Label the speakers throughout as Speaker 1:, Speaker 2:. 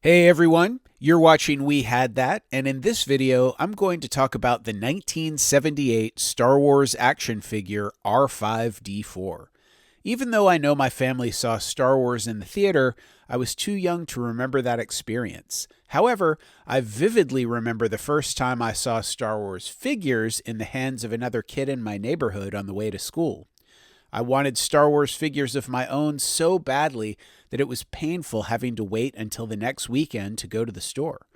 Speaker 1: Hey everyone, you're watching We Had That, and in this video, I'm going to talk about the 1978 Star Wars action figure R5-D4. Even though I know my family saw Star Wars in the theater, I was too young to remember that experience. However, I vividly remember the first time I saw Star Wars figures in the hands of another kid in my neighborhood on the way to school. I wanted Star Wars figures of my own so badly that it was painful having to wait until the next weekend to go to the store.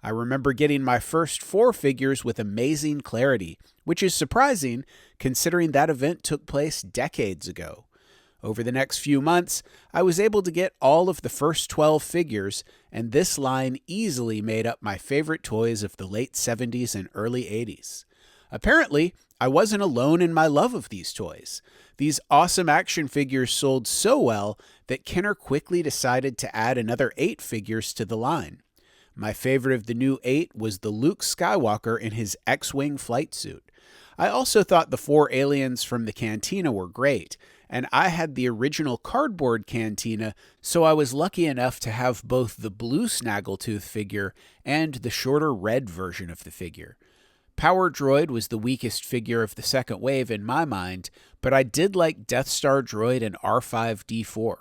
Speaker 1: I remember getting my first 4 figures with amazing clarity, which is surprising considering that event took place decades ago. Over the next few months, I was able to get all of the first 12 figures, and this line easily made up my favorite toys of the late 70s and early 80s. Apparently, I wasn't alone in my love of these toys. These awesome action figures sold so well that Kenner quickly decided to add another 8 figures to the line. My favorite of the new 8 was the Luke Skywalker in his X-Wing flight suit. I also thought the 4 aliens from the cantina were great, and I had the original cardboard cantina, so I was lucky enough to have both the blue Snaggletooth figure and the shorter red version of the figure. Power Droid was the weakest figure of the second wave in my mind, but I did like Death Star Droid and R5-D4.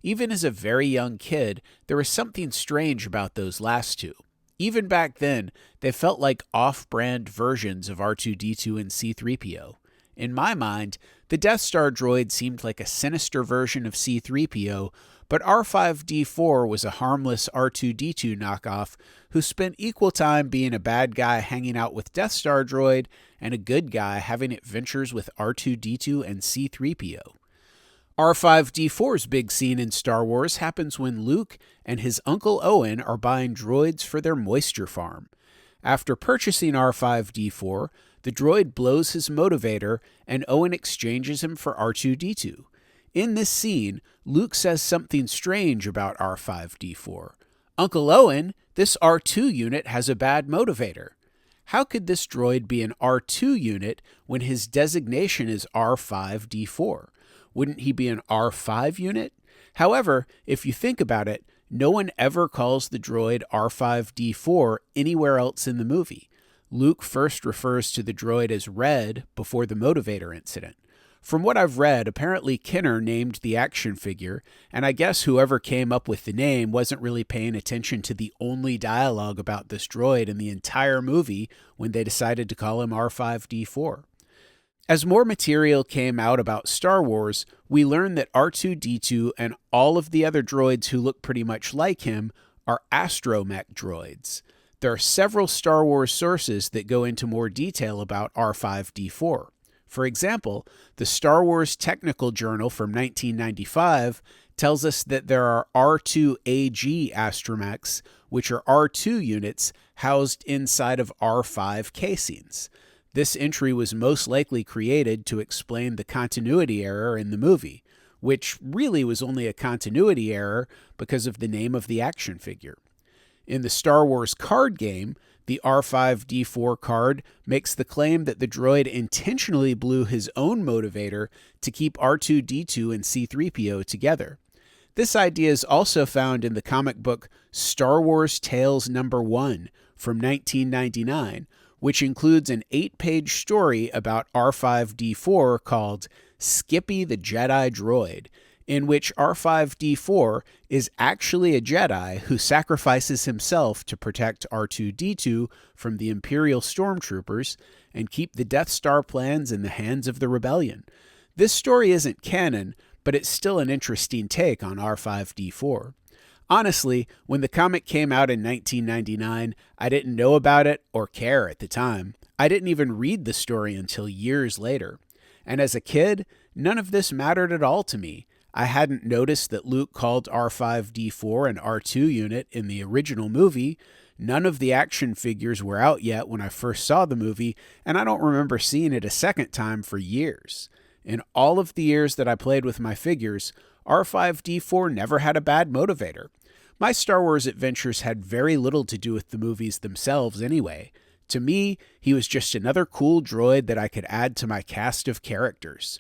Speaker 1: Even as a very young kid, there was something strange about those last two. Even back then, they felt like off-brand versions of R2-D2 and C-3PO. In my mind, the Death Star Droid seemed like a sinister version of C-3PO, but R5-D4 was a harmless R2-D2 knockoff who spent equal time being a bad guy hanging out with Death Star Droid and a good guy having adventures with R2-D2 and C-3PO. R5-D4's big scene in Star Wars happens when Luke and his Uncle Owen are buying droids for their moisture farm. After purchasing R5-D4, the droid blows his motivator and Owen exchanges him for R2-D2. In this scene, Luke says something strange about R5-D4. Uncle Owen, this R2 unit has a bad motivator. How could this droid be an R2 unit when his designation is R5-D4? Wouldn't he be an R5 unit? However, if you think about it, no one ever calls the droid R5-D4 anywhere else in the movie. Luke first refers to the droid as Red before the motivator incident. From what I've read, apparently Kenner named the action figure, and I guess whoever came up with the name wasn't really paying attention to the only dialogue about this droid in the entire movie when they decided to call him R5-D4. As more material came out about Star Wars, we learned that R2-D2 and all of the other droids who look pretty much like him are Astromech droids. There are several Star Wars sources that go into more detail about R5-D4. For example, the Star Wars Technical Journal from 1995 tells us that there are R2-AG astromechs, which are R2 units housed inside of R5 casings. This entry was most likely created to explain the continuity error in the movie, which really was only a continuity error because of the name of the action figure. In the Star Wars card game, the R5-D4 card makes the claim that the droid intentionally blew his own motivator to keep R2-D2 and C-3PO together. This idea is also found in the comic book Star Wars Tales No. 1 from 1999, which includes an 8-page story about R5-D4 called Skippy the Jedi Droid, in which R5-D4 is actually a Jedi who sacrifices himself to protect R2-D2 from the Imperial stormtroopers and keep the Death Star plans in the hands of the rebellion. This story isn't canon, but it's still an interesting take on R5-D4. Honestly, when the comic came out in 1999, I didn't know about it or care at the time. I didn't even read the story until years later. And as a kid, none of this mattered at all to me. I hadn't noticed that Luke called R5-D4 an R2 unit in the original movie. None of the action figures were out yet when I first saw the movie, and I don't remember seeing it a second time for years. In all of the years that I played with my figures, R5-D4 never had a bad motivator. My Star Wars adventures had very little to do with the movies themselves anyway. To me, he was just another cool droid that I could add to my cast of characters.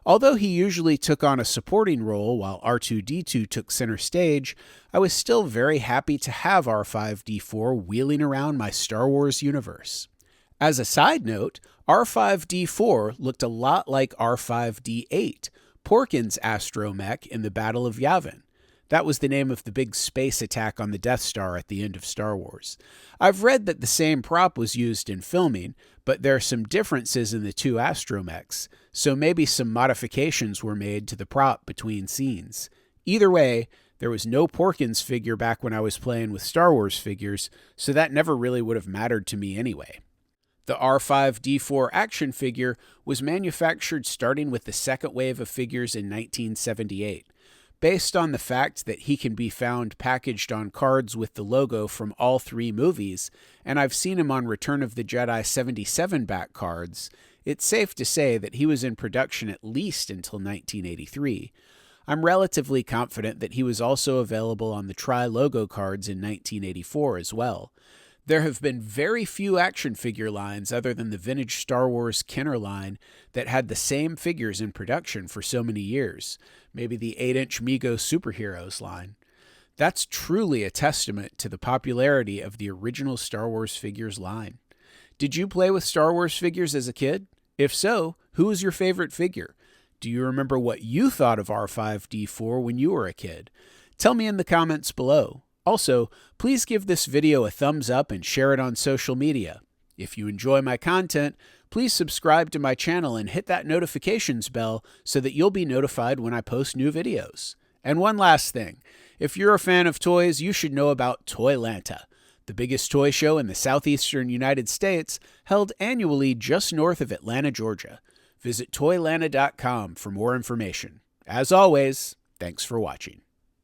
Speaker 1: Although he usually took on a supporting role while R2-D2 took center stage, I was still very happy to have R5-D4 wheeling around my Star Wars universe. As a side note, R5-D4 looked a lot like R5-D8, Porkin's Astromech in the Battle of Yavin. That was the name of the big space attack on the Death Star at the end of Star Wars. I've read that the same prop was used in filming, but there are some differences in the two Astromechs, so maybe some modifications were made to the prop between scenes. Either way, there was no Porkins figure back when I was playing with Star Wars figures, so that never really would have mattered to me anyway. The R5-D4 action figure was manufactured starting with the second wave of figures in 1978. Based on the fact that he can be found packaged on cards with the logo from all three movies, and I've seen him on Return of the Jedi 77 back cards, it's safe to say that he was in production at least until 1983. I'm relatively confident that he was also available on the Tri-Logo cards in 1984 as well. There have been very few action figure lines other than the vintage Star Wars Kenner line that had the same figures in production for so many years. Maybe the 8-inch Mego Superheroes line. That's truly a testament to the popularity of the original Star Wars figures line. Did you play with Star Wars figures as a kid? If so, who was your favorite figure? Do you remember what you thought of R5-D4 when you were a kid? Tell me in the comments below. Also, please give this video a thumbs up and share it on social media. If you enjoy my content, please subscribe to my channel and hit that notifications bell so that you'll be notified when I post new videos. And one last thing, if you're a fan of toys, you should know about Toylanta, the biggest toy show in the southeastern United States, held annually just north of Atlanta, Georgia. Visit Toylanta.com for more information. As always, thanks for watching.